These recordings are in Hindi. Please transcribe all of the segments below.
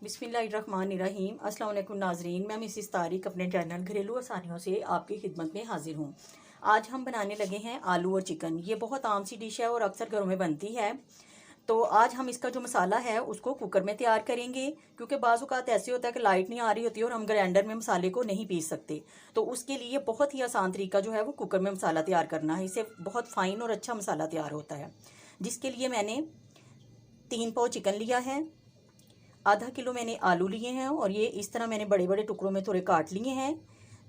बिस्मिल्लाहिर्रहमानिर्रहीम। अस्सलाम वालेकुम नाजरीन, मैं मिसिस तारिक अपने चैनल घरेलू आसानियों से आपकी खिदमत में हाजिर हूँ। आज हम बनाने लगे हैं आलू और चिकन। ये बहुत आम सी डिश है और अक्सर घरों में बनती है। तो आज हम इसका जो मसाला है उसको कुकर में तैयार करेंगे, क्योंकि बाज़ औक़ात ऐसे होता है कि लाइट नहीं आ रही होती है और हम ग्राइंडर में मसाले को नहीं पीस सकते। तो उसके लिए बहुत ही आसान तरीका जो है वो कुकर में मसाला तैयार करना है। इससे बहुत फ़ाइन और अच्छा मसाला तैयार होता है। जिसके लिए मैंने 3 पाव चिकन लिया है, आधा किलो मैंने आलू लिए हैं और ये इस तरह मैंने बड़े बड़े टुकड़ों में थोड़े काट लिए हैं।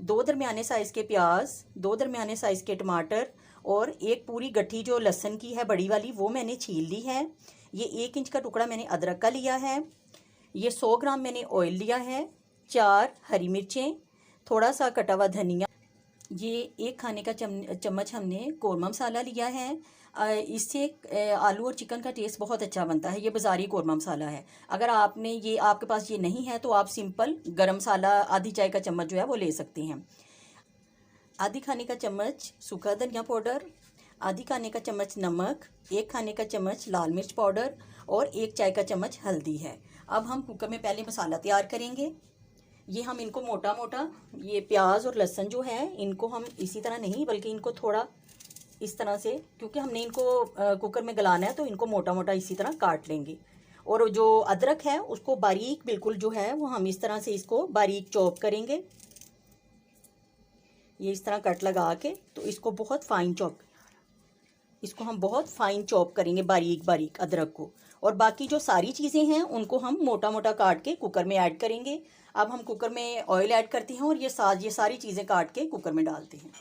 2 दरमियाने साइज़ के प्याज, 2 दरमियाने साइज़ के टमाटर और एक पूरी गट्ठी जो लहसुन की है बड़ी वाली वो मैंने छील ली है। ये 1 इंच का टुकड़ा मैंने अदरक का लिया है। ये 100 ग्राम मैंने ऑयल लिया है। 4 हरी मिर्चें, थोड़ा सा कटा हुआ धनिया। ये 1 खाने का चम्मच हमने कौरमा मसाला लिया है। इससे आलू और चिकन का टेस्ट बहुत अच्छा बनता है। ये बाज़ारी कौरमा मसाला है। अगर आपके पास ये नहीं है तो आप सिंपल गरम मसाला आधी चाय का चम्मच जो है वो ले सकते हैं। आधी खाने का चम्मच सूखा धनिया पाउडर, आधी खाने का चम्मच नमक, 1 खाने का चम्मच लाल मिर्च पाउडर और 1 चाय का चम्मच हल्दी है। अब हम कुकर में पहले मसाला तैयार करेंगे। ये हम इनको मोटा मोटा, ये प्याज और लहसुन जो है इनको हम इसी तरह नहीं बल्कि इनको थोड़ा इस तरह से, क्योंकि हमने इनको कुकर में गलाना है तो इनको मोटा मोटा इसी तरह काट लेंगे। और जो अदरक है उसको बारीक बिल्कुल जो है वो हम इस तरह से इसको बारीक चॉप करेंगे। ये इस तरह कट लगा के तो इसको बहुत फाइन चॉप, इसको हम बहुत फाइन चॉप करेंगे बारीक बारीक अदरक को। और बाकी जो सारी चीज़ें हैं उनको हम मोटा मोटा काट के कुकर में ऐड करेंगे। अब हम कुकर में ऑयल ऐड करते हैं और ये सारी चीज़ें काट के कुकर में डालते हैं।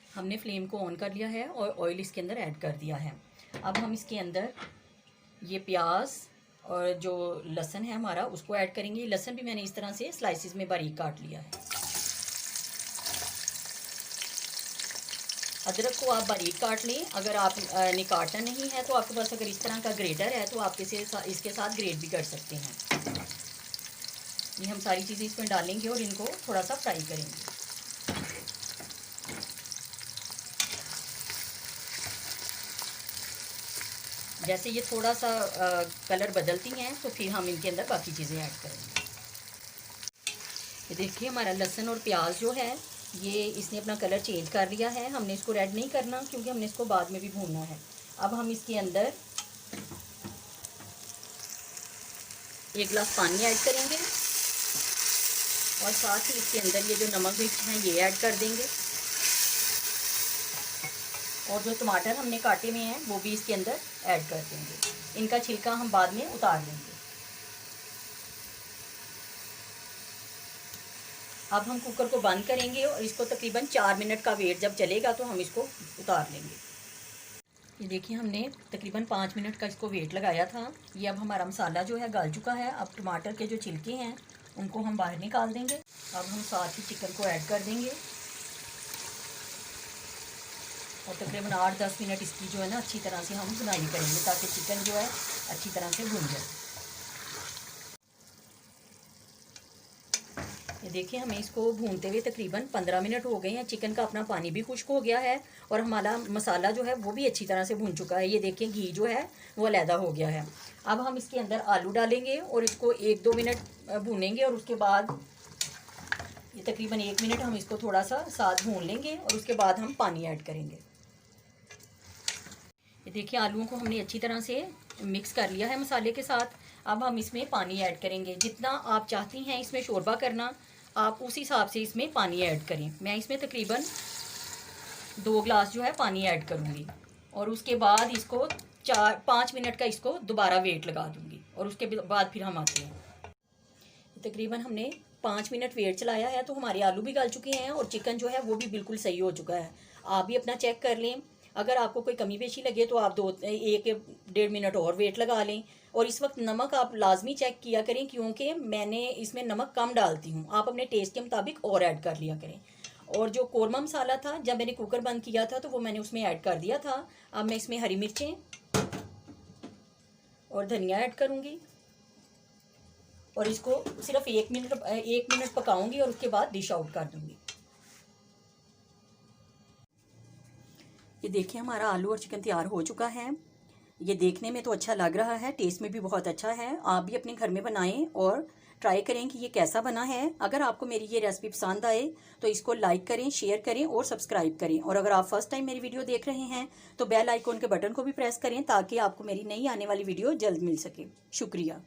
हमने फ्लेम को ऑन कर लिया है और ऑयल इसके अंदर ऐड कर दिया है। अब हम इसके अंदर ये प्याज और जो लहसुन है हमारा उसको ऐड करेंगे। लहसुन भी मैंने इस तरह से स्लाइसिस में बारीक काट लिया है। अदरक को आप बारीक काट लें। अगर आप ने काटना नहीं है तो आपके पास अगर इस तरह का ग्रेटर है तो आप इसके साथ ग्रेट भी कर सकते हैं। ये हम सारी चीज़ें इसमें डालेंगे और इनको थोड़ा सा फ्राई करेंगे। जैसे ये थोड़ा सा कलर बदलती हैं तो फिर हम इनके अंदर बाकी चीज़ें ऐड करेंगे। ये देखिए हमारा लहसुन और प्याज जो है ये इसने अपना कलर चेंज कर लिया है। हमने इसको रेड नहीं करना क्योंकि हमने इसको बाद में भी भूनना है। अब हम इसके अंदर 1 गिलास पानी ऐड करेंगे और साथ ही इसके अंदर ये जो नमक मिर्च हैं ये ऐड कर देंगे। और जो टमाटर हमने काटे हुए हैं वो भी इसके अंदर ऐड कर देंगे। इनका छिलका हम बाद में उतार लेंगे। अब हम कुकर को बंद करेंगे और इसको तकरीबन 4 मिनट का वेट जब चलेगा तो हम इसको उतार लेंगे। ये देखिए हमने तकरीबन 5 मिनट का इसको वेट लगाया था। ये अब हमारा मसाला जो है गल चुका है। अब टमाटर के जो छिलके हैं उनको हम बाहर निकाल देंगे। अब हम साथ ही चिकन को ऐड कर देंगे और तकरीबन 8-10 मिनट इसकी जो है ना अच्छी तरह से हम भुनाई करेंगे ताकि चिकन जो है अच्छी तरह से भुन जाए। ये देखिए हमें इसको भूनते हुए तकरीबन 15 मिनट हो गए हैं। चिकन का अपना पानी भी खुश्क हो गया है और हमारा मसाला जो है वो भी अच्छी तरह से भून चुका है। ये देखिए घी जो है वो अलहदा हो गया है। अब हम इसके अंदर आलू डालेंगे और इसको 1-2 मिनट भूनेंगे और उसके बाद ये तकरीबन 1 मिनट हम इसको थोड़ा सा साथ भून लेंगे और उसके बाद हम पानी ऐड करेंगे। ये देखिए आलूओं को हमने अच्छी तरह से मिक्स कर लिया है मसाले के साथ। अब हम इसमें पानी ऐड करेंगे। जितना आप चाहती हैं इसमें शोरबा करना आप उस हिसाब से इसमें पानी ऐड करें। मैं इसमें तकरीबन 2 गिलास जो है पानी ऐड करूँगी और उसके बाद इसको 4-5 मिनट का इसको दोबारा वेट लगा दूँगी और उसके बाद फिर हम आते हैं। तकरीबन हमने 5 मिनट वेट चलाया है तो हमारे आलू भी गल चुके हैं और चिकन जो है वो भी बिल्कुल सही हो चुका है। आप भी अपना चेक कर लें। अगर आपको कोई कमी पेशी लगे तो आप 1-1.5 मिनट और वेट लगा लें। और इस वक्त नमक आप लाजमी चेक किया करें क्योंकि मैंने इसमें नमक कम डालती हूँ। आप अपने टेस्ट के मुताबिक और ऐड कर लिया करें। और जो कौरमा मसाला था जब मैंने कुकर बंद किया था तो वो मैंने उसमें ऐड कर दिया था। अब मैं इसमें हरी मिर्चें और धनिया ऐड करूँगी और इसको सिर्फ 1 मिनट पकाऊंगी और उसके बाद डिश आउट कर दूँगी। ये देखिए हमारा आलू और चिकन तैयार हो चुका है। ये देखने में तो अच्छा लग रहा है, टेस्ट में भी बहुत अच्छा है। आप भी अपने घर में बनाएं और ट्राई करें कि ये कैसा बना है। अगर आपको मेरी ये रेसिपी पसंद आए तो इसको लाइक करें, शेयर करें और सब्सक्राइब करें। और अगर आप फर्स्ट टाइम मेरी वीडियो देख रहे हैं तो बेल आइकॉन के बटन को भी प्रेस करें ताकि आपको मेरी नई आने वाली वीडियो जल्द मिल सके। शुक्रिया।